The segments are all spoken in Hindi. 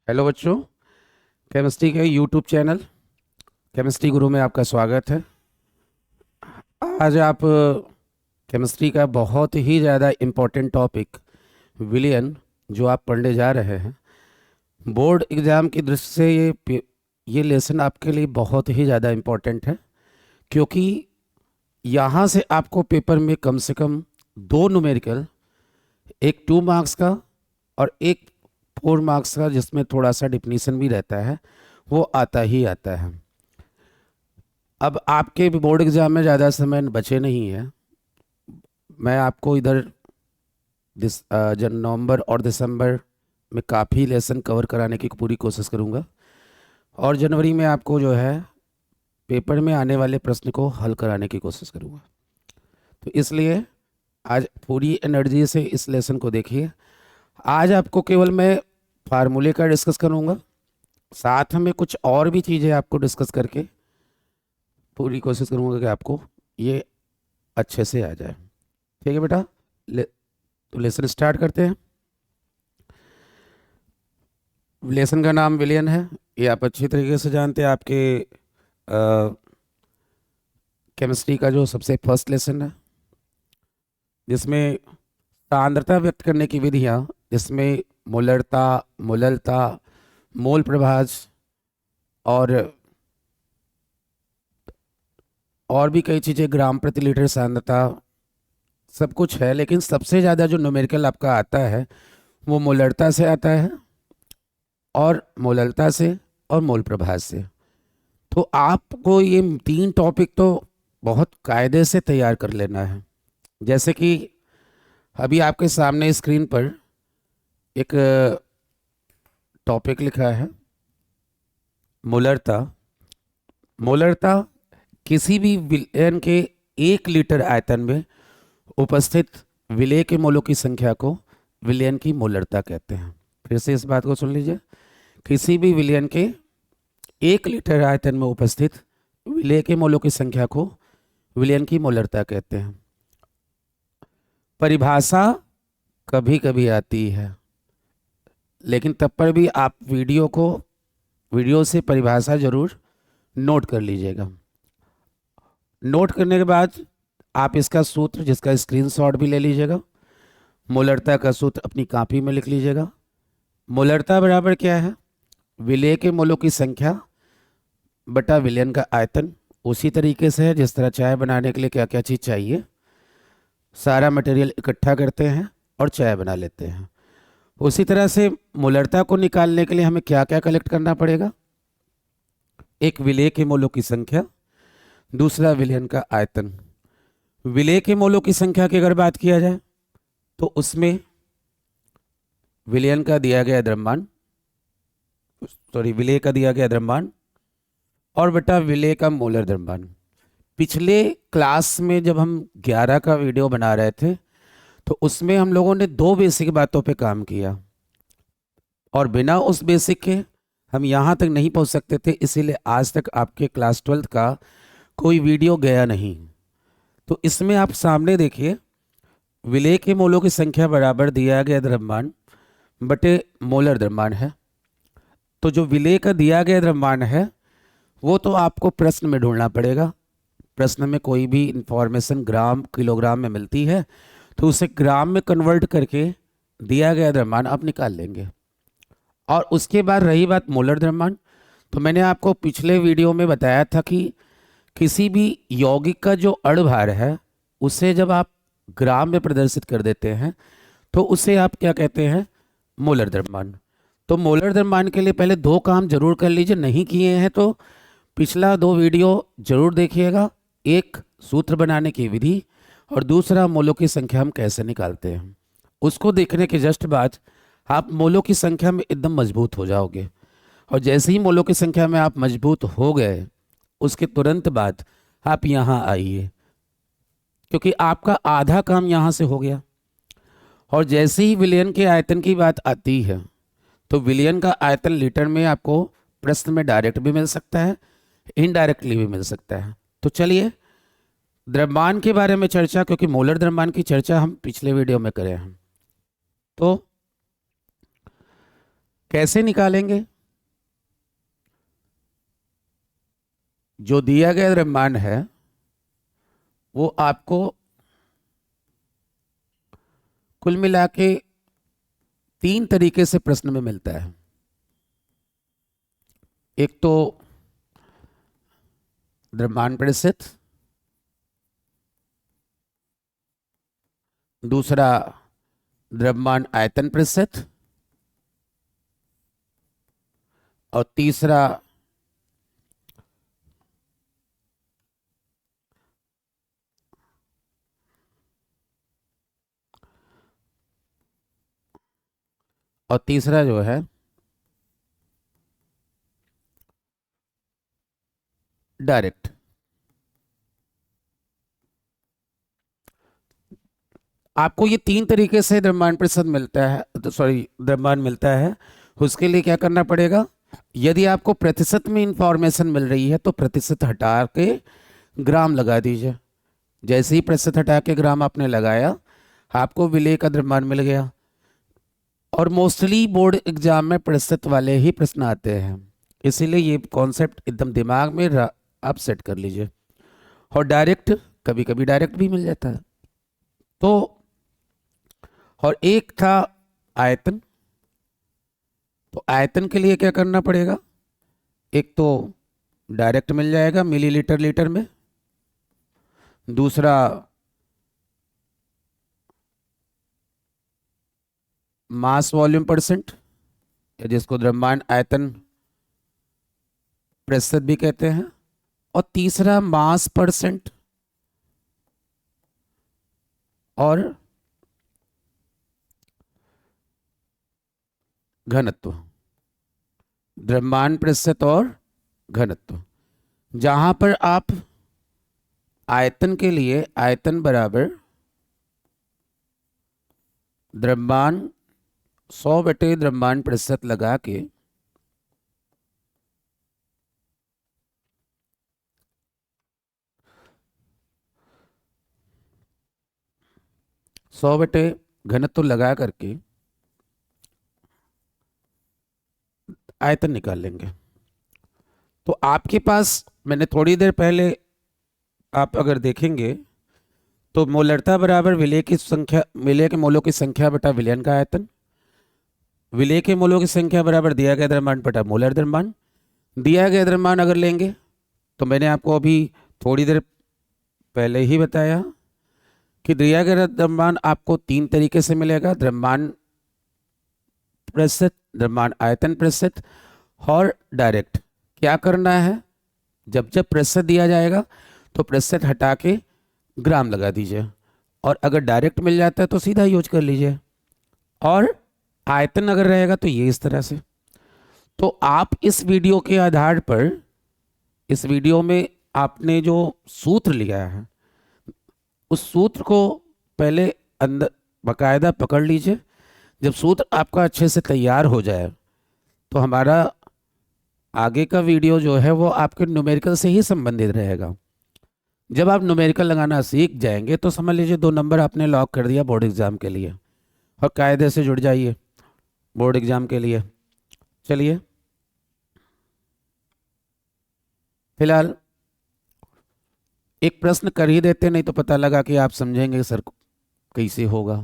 हेलो बच्चों, केमिस्ट्री के यूट्यूब चैनल केमिस्ट्री गुरु में आपका स्वागत है। आज आप केमिस्ट्री का बहुत ही ज़्यादा इम्पोर्टेंट टॉपिक विलियन जो आप पढ़ने जा रहे हैं, बोर्ड एग्ज़ाम की दृष्टि से ये लेसन आपके लिए बहुत ही ज़्यादा इम्पोर्टेंट है, क्योंकि यहाँ से आपको पेपर में कम से कम दो न्यूमेरिकल, एक 2 मार्क्स का और एक 4 मार्क्स का, जिसमें थोड़ा सा डिफिनीशन भी रहता है, वो आता ही आता है। अब आपके भी बोर्ड एग्ज़ाम में ज़्यादा समय बचे नहीं है। मैं आपको इधर नवंबर और दिसंबर में काफ़ी लेसन कवर कराने की पूरी कोशिश करूँगा, और जनवरी में आपको जो है पेपर में आने वाले प्रश्न को हल कराने की कोशिश करूँगा। तो इसलिए आज पूरी एनर्जी से इस लेसन को देखिए। आज आपको केवल मैं फार्मूले का डिस्कस करूँगा, साथ में कुछ और भी चीज़ें आपको डिस्कस करके पूरी कोशिश करूँगा कि आपको ये अच्छे से आ जाए। ठीक है बेटा, तो लेसन स्टार्ट करते हैं। लेसन का नाम विलियन है, ये आप अच्छी तरीके से जानते हैं। आपके केमिस्ट्री का जो सबसे फर्स्ट लेसन है, जिसमें सांद्रता व्यक्त करने की विधियाँ, जिसमें मोलरता, मोललता, मोल प्रभाज और भी कई चीज़ें, ग्राम प्रति लीटर सांद्रता, सब कुछ है। लेकिन सबसे ज़्यादा जो न्यूमेरिकल आपका आता है वो मोलरता से आता है, और मोललता से और मोल प्रभाज से। तो आपको ये 3 टॉपिक तो बहुत कायदे से तैयार कर लेना है। जैसे कि अभी आपके सामने स्क्रीन पर एक टॉपिक लिखा है, मोलरता। मोलरता किसी भी विलयन के 1 लीटर आयतन में उपस्थित विलेय के मोलों की संख्या को विलयन की मोलरता कहते हैं। फिर से इस बात को सुन लीजिए, किसी भी विलयन के 1 लीटर आयतन में उपस्थित विलेय के मोलों की संख्या को विलयन की मोलरता कहते हैं। परिभाषा कभी कभी आती है, लेकिन तब पर भी आप वीडियो से परिभाषा जरूर नोट कर लीजिएगा। नोट करने के बाद आप इसका सूत्र, जिसका स्क्रीनशॉट भी ले लीजिएगा, मोलरता का सूत्र अपनी कॉपी में लिख लीजिएगा। मोलरता बराबर क्या है? विलेय के मोलों की संख्या बटा विलयन का आयतन। उसी तरीके से है जिस तरह चाय बनाने के लिए क्या क्या चीज़ चाहिए, सारा मटेरियल इकट्ठा करते हैं और चाय बना लेते हैं। उसी तरह से मोलरता को निकालने के लिए हमें क्या क्या कलेक्ट करना पड़ेगा? एक, विलेय के मोलों की संख्या, दूसरा विलयन का आयतन। विलेय के मोलों की संख्या की अगर बात किया जाए तो उसमें विलयन का दिया गया द्रव्यमान, विलेय का दिया गया द्रव्यमान और बटा विलेय का मोलर द्रव्यमान। पिछले क्लास में जब हम 11 का वीडियो बना रहे थे तो उसमें हम लोगों ने 2 बेसिक बातों पे काम किया, और बिना उस बेसिक के हम यहाँ तक नहीं पहुँच सकते थे। इसीलिए आज तक आपके क्लास 12 का कोई वीडियो गया नहीं। तो इसमें आप सामने देखिए, विलेय के मोलों की संख्या बराबर दिया गया द्रव्यमान बटे मोलर द्रव्यमान है। तो जो विलेय का दिया गया द्रव्यमान है वो तो आपको प्रश्न में ढूंढना पड़ेगा। प्रश्न में कोई भी इंफॉर्मेशन ग्राम किलोग्राम में मिलती है तो उसे ग्राम में कन्वर्ट करके दिया गया द्रव्यमान आप निकाल लेंगे। और उसके बाद रही बात मोलर द्रव्यमान, तो मैंने आपको पिछले वीडियो में बताया था कि किसी भी यौगिक का जो अणुभार है उसे जब आप ग्राम में प्रदर्शित कर देते हैं तो उसे आप क्या कहते हैं? मोलर द्रव्यमान। तो मोलर द्रव्यमान के लिए पहले 2 काम जरूर कर लीजिए, नहीं किए हैं तो पिछला 2 वीडियो जरूर देखिएगा। एक, सूत्र बनाने की विधि, और दूसरा, मोलों की संख्या हम कैसे निकालते हैं। उसको देखने के जस्ट बाद आप मोलों की संख्या में एकदम मजबूत हो जाओगे। और जैसे ही मोलों की संख्या में आप मजबूत हो गए उसके तुरंत बाद आप यहाँ आइए, क्योंकि आपका आधा काम यहाँ से हो गया। और जैसे ही विलयन के आयतन की बात आती है तो विलयन का आयतन लीटर में आपको प्रश्न में डायरेक्ट भी मिल सकता है, इनडायरेक्टली भी मिल सकता है। तो चलिए द्रव्यमान के बारे में चर्चा, क्योंकि मोलर द्रव्यमान की चर्चा हम पिछले वीडियो में करे हैं। तो कैसे निकालेंगे? जो दिया गया द्रव्यमान है वो आपको कुल मिला के 3 तरीके से प्रश्न में मिलता है। एक तो द्रव्यमान प्रतिशत, दूसरा द्रव्यमान आयतन प्रतिशत, और तीसरा जो है डायरेक्ट। आपको ये 3 तरीके से द्रव्यमान प्रतिशत मिलता है, तो सॉरी द्रव्यमान मिलता है। उसके लिए क्या करना पड़ेगा? यदि आपको प्रतिशत में इंफॉर्मेशन मिल रही है तो प्रतिशत हटा के ग्राम लगा दीजिए। जैसे ही प्रतिशत हटा के ग्राम आपने लगाया, आपको विलेय का द्रव्यमान मिल गया। और मोस्टली बोर्ड एग्जाम में प्रतिशत वाले ही प्रश्न आते हैं, इसीलिए ये कॉन्सेप्ट एकदम दिमाग में आप सेट कर लीजिए। और डायरेक्ट, कभी कभी डायरेक्ट भी मिल जाता है। तो और एक था आयतन। तो आयतन के लिए क्या करना पड़ेगा? एक तो डायरेक्ट मिल जाएगा मिलीलीटर लीटर में, दूसरा मास वॉल्यूम परसेंट, जिसको द्रव्यमान आयतन प्रतिशत भी कहते हैं, और तीसरा मास परसेंट और घनत्व। द्रव्यमान प्रतिशत और घनत्व। जहां पर आप आयतन के लिए आयतन बराबर द्रव्यमान 100 बटे द्रव्यमान प्रतिशत लगा के 100 बटे घनत्व लगा करके आयतन निकाल लेंगे। तो आपके पास, मैंने थोड़ी देर पहले, आप अगर देखेंगे तो मोलरता बराबर विलेय की संख्या, विलेय के मोलों की संख्या बटा विलयन का आयतन। विलेय के मोलों की संख्या बराबर दिया गया द्रव्यमान बटा मोलर द्रव्यमान। दिया गया द्रव्यमान अगर लेंगे तो मैंने आपको अभी थोड़ी देर पहले ही बताया कि दिया गया द्रव्यमान आपको 3 तरीके से मिलेगा: द्रव्यमान प्रतिशत, द्रव्यमान आयतन प्रतिशत और डायरेक्ट। क्या करना है? जब जब प्रतिशत दिया जाएगा तो प्रतिशत हटा के ग्राम लगा दीजिए, और अगर डायरेक्ट मिल जाता है तो सीधा यूज कर लीजिए, और आयतन अगर रहेगा तो ये इस तरह से। तो आप इस वीडियो के आधार पर, इस वीडियो में आपने जो सूत्र लिया है उस सूत्र को पहले अंदर बाकायदा पकड़ लीजिए। जब सूत्र आपका अच्छे से तैयार हो जाए तो हमारा आगे का वीडियो जो है वो आपके न्यूमेरिकल से ही संबंधित रहेगा। जब आप न्यूमेरिकल लगाना सीख जाएंगे तो समझ लीजिए 2 नंबर आपने लॉक कर दिया बोर्ड एग्जाम के लिए, और कायदे से जुड़ जाइए बोर्ड एग्जाम के लिए। चलिए, फिलहाल एक प्रश्न कर ही देते, नहीं तो पता लगा कि आप समझेंगे सर कैसे होगा।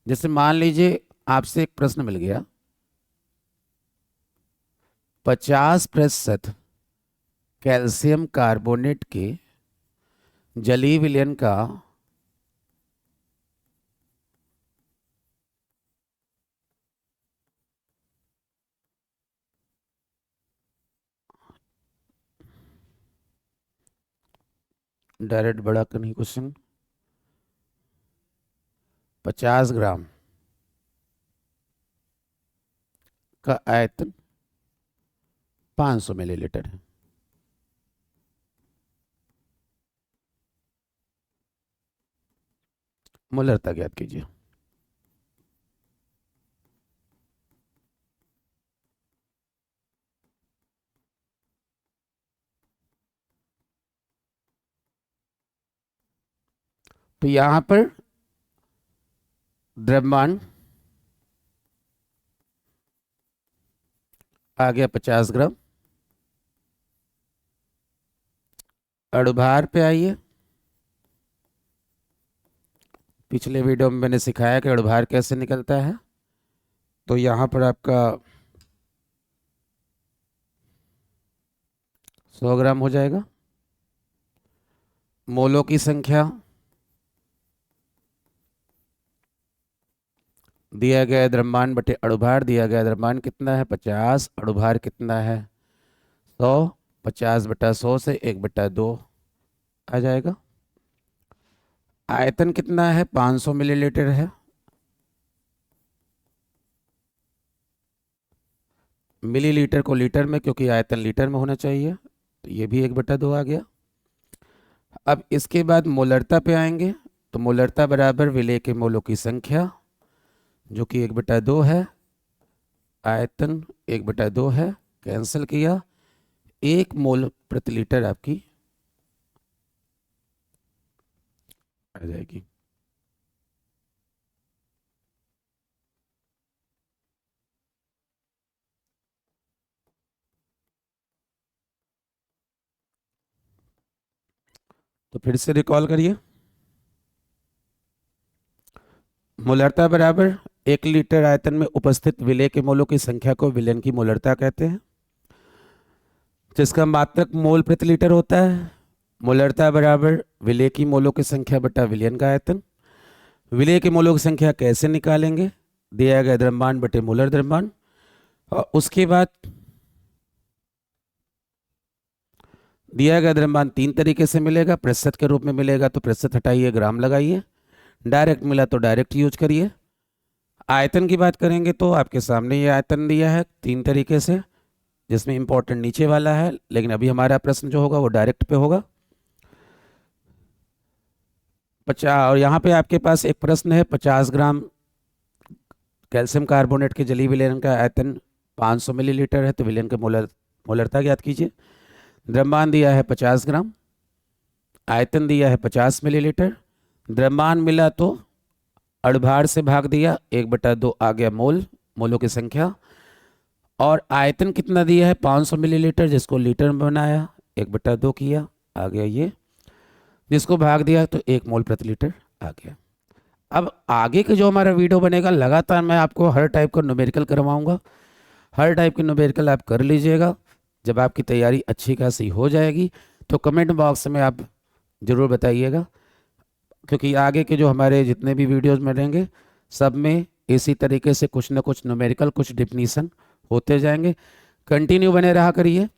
जैसे मान लीजिए आपसे एक प्रश्न मिल गया, 50% कैल्शियम कार्बोनेट के जलीय विलयन का डायरेक्ट बड़ा करनी क्वेश्चन, 50 ग्राम का आयतन 500 मिलीलीटर है। मोलरता ज्ञात कीजिए। तो यहां पर द्रव्यमान आ गया 50 ग्राम। अणुभार पे आइए। पिछले वीडियो में मैंने सिखाया कि अणुभार कैसे निकलता है। तो यहाँ पर आपका 100 ग्राम हो जाएगा। मोलों की संख्या दिया गया है द्रव्यमान बटे अणुभार। दिया गया द्रव्यमान कितना है 50, अणुभार कितना है 100। 50 बटा 100 से 1/2 आ जाएगा। आयतन कितना है 500 मिलीलीटर है। मिलीलीटर को लीटर में, क्योंकि आयतन लीटर में होना चाहिए, तो ये भी 1/2 आ गया। अब इसके बाद मोलरता पे आएंगे। तो मोलरता बराबर विलेय के मोलों की संख्या, जो कि 1/2 है, आयतन 1/2 है, कैंसिल किया, 1 मोल प्रति लीटर आपकी आ जाएगी। तो फिर से रिकॉल करिए। मोलरता बराबर 1 लीटर आयतन में उपस्थित विलेय के मोलों की संख्या को विलयन की मोलरता कहते हैं, जिसका मात्रक मोल प्रति लीटर होता है। मोलरता बराबर विलेय की मोलों की संख्या बटा विलयन का आयतन। विलेय के मोलों की संख्या कैसे निकालेंगे? दिया गया द्रव्यमान बटे मोलर द्रव्यमान। और उसके बाद दिया गया द्रव्यमान 3 तरीके से मिलेगा। प्रतिशत के रूप में मिलेगा तो प्रतिशत हटाइए, ग्राम लगाइए। डायरेक्ट मिला तो डायरेक्ट यूज करिए। आयतन की बात करेंगे तो आपके सामने ये आयतन दिया है 3 तरीके से, जिसमें इंपॉर्टेंट नीचे वाला है, लेकिन अभी हमारा प्रश्न जो होगा वो डायरेक्ट पे होगा। 50, और यहाँ पे आपके पास एक प्रश्न है, 50 ग्राम कैल्शियम कार्बोनेट के जलीय विलयन का आयतन 500 मिलीलीटर है, तो विलयन का मोलरता ज्ञात कीजिए। द्रव्यमान दिया है 50 ग्राम, आयतन दिया है 50 मिलीलीटर। द्रव्यमान मिला तो अणुभार से भाग दिया, 1/2 आ गया मोल, मोलों की संख्या। और आयतन कितना दिया है 500 मिलीलीटर, जिसको लीटर में बनाया, 1/2 किया, आ गया ये, जिसको भाग दिया तो 1 मोल प्रति लीटर आ गया। अब आगे के जो हमारा वीडियो बनेगा, लगातार मैं आपको हर टाइप का न्यूमेरिकल करवाऊंगा। हर टाइप के न्यूमेरिकल आप कर लीजिएगा। जब आपकी तैयारी अच्छी खासी हो जाएगी तो कमेंट बॉक्स में आप ज़रूर बताइएगा, क्योंकि आगे के जो हमारे जितने भी वीडियोस में रहेंगे, सब में इसी तरीके से कुछ ना कुछ न्यूमेरिकल, कुछ डिफिनीशन होते जाएंगे। कंटिन्यू बने रहा करिए।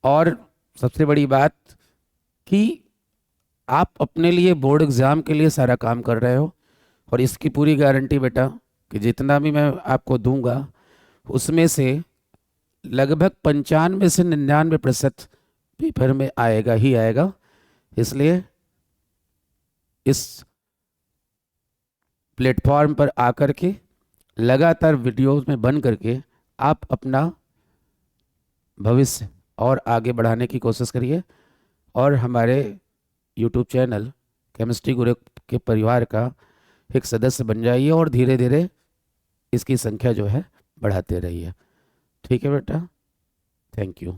और सबसे बड़ी बात कि आप अपने लिए बोर्ड एग्ज़ाम के लिए सारा काम कर रहे हो, और इसकी पूरी गारंटी बेटा कि जितना भी मैं आपको दूंगा उसमें से लगभग 95 से 99% पेपर में आएगा ही आएगा। इसलिए इस प्लेटफॉर्म पर आकर के लगातार वीडियोस में बन करके आप अपना भविष्य और आगे बढ़ाने की कोशिश करिए, और हमारे यूट्यूब चैनल केमिस्ट्री गुरु के परिवार का एक सदस्य बन जाइए, और धीरे धीरे इसकी संख्या जो है बढ़ाते रहिए। ठीक है बेटा, थैंक यू।